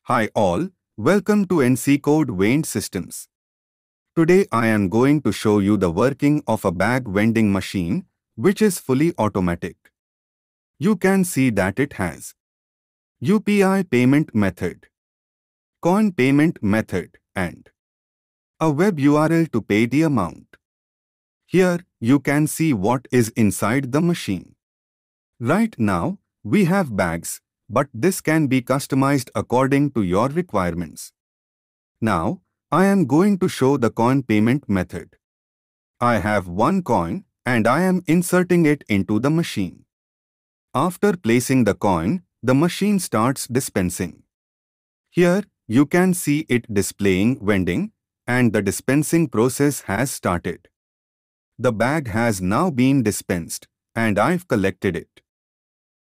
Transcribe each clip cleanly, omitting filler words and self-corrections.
Hi all, welcome to NC Code Vending Systems. Today I am going to show you the working of a bag vending machine, which is fully automatic. You can see that it has UPI payment method, coin payment method, and a web URL to pay the amount. Here you can see what is inside the machine. Right now, we have bags, but this can be customized according to your requirements. Now, I am going to show the coin payment method. I have one coin and I am inserting it into the machine. After placing the coin, the machine starts dispensing. Here, you can see it displaying vending, and the dispensing process has started. The bag has now been dispensed, and I've collected it.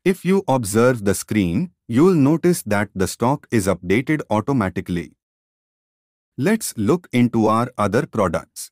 If you observe the screen, you'll notice that the stock is updated automatically. Let's look into our other products.